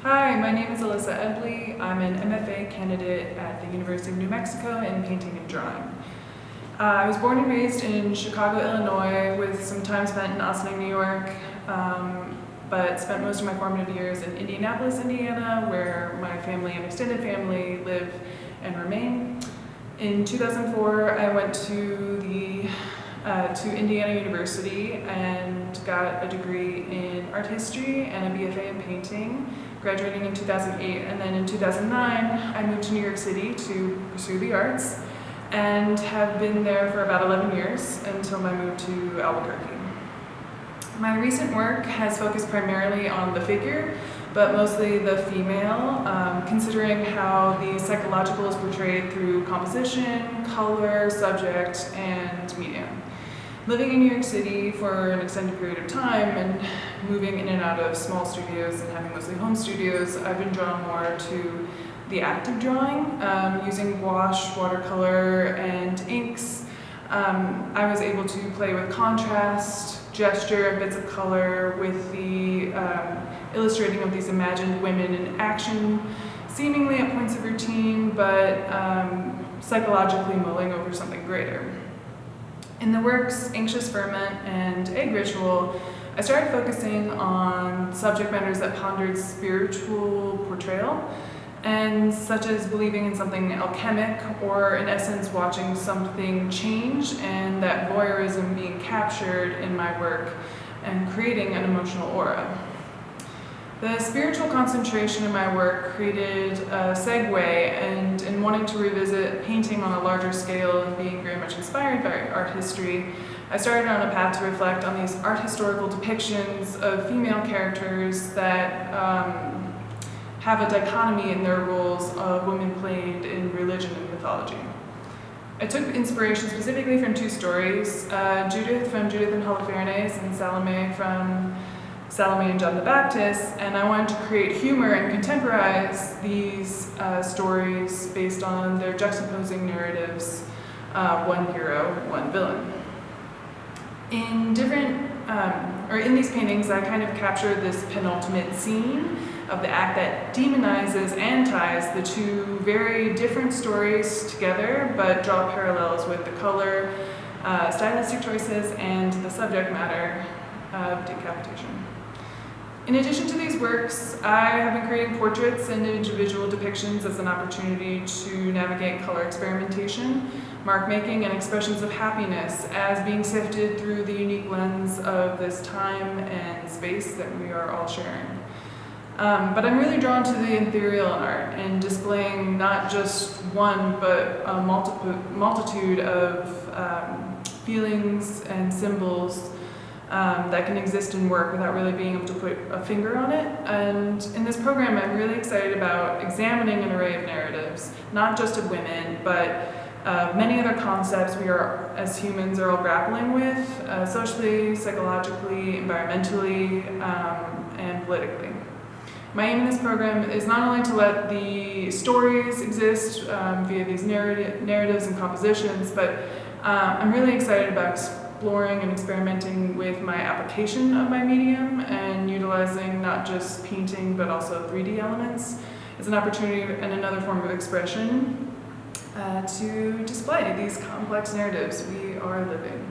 Hi, my name is Alyssa. I'm an MFA candidate at the University of New Mexico in painting and drawing. I was born and raised in Chicago, Illinois, with some time spent in Ossining, New York, but spent most of my formative years in Indianapolis, Indiana, where my family and extended family live and remain. In 2004, I went to Indiana University and got a degree in art history and a BFA in painting, graduating in 2008. And then in 2009, I moved to New York City to pursue the arts and have been there for about 11 years until my move to Albuquerque. My recent work has focused primarily on the figure, but mostly the female, considering how the psychological is portrayed through composition, color, subject, and medium. Living in New York City for an extended period of time and moving in and out of small studios and having mostly home studios, I've been drawn more to the active drawing, using gouache, watercolor, and inks. I was able to play with contrast, gesture, and bits of color with the illustrating of these imagined women in action, seemingly at points of routine, but psychologically mulling over something greater. In the works Anxious Ferment and Egg Ritual, I started focusing on subject matters that pondered spiritual portrayal, and such as believing in something alchemic, or in essence watching something change, and that voyeurism being captured in my work and creating an emotional aura. The spiritual concentration in my work created a segue, and in wanting to revisit painting on a larger scale and being very much inspired by art history, I started on a path to reflect on these art historical depictions of female characters that have a dichotomy in their roles of women played in religion and mythology. I took inspiration specifically from two stories, Judith from Judith and Holofernes, and Salome from Salome and John the Baptist, and I wanted to create humor and contemporize these stories based on their juxtaposing narratives, one hero, one villain. In these paintings, I kind of captured this penultimate scene of the act that demonizes and ties the two very different stories together, but draw parallels with the color, stylistic choices, and the subject matter of decapitation. In addition to these works, I have been creating portraits and individual depictions as an opportunity to navigate color experimentation, mark making, and expressions of happiness as being sifted through the unique lens of this time and space that we are all sharing. But I'm really drawn to the ethereal in art and displaying not just one, but a multitude of feelings and symbols that can exist in work without really being able to put a finger on it. And in this program, I'm really excited about examining an array of narratives, not just of women, but many other concepts we are, as humans, are all grappling with, socially, psychologically, environmentally, and politically. My aim in this program is not only to let the stories exist via these narratives and compositions, but I'm really excited about exploring and experimenting with my application of my medium and utilizing not just painting but also 3D elements as an opportunity and another form of expression to display these complex narratives we are living.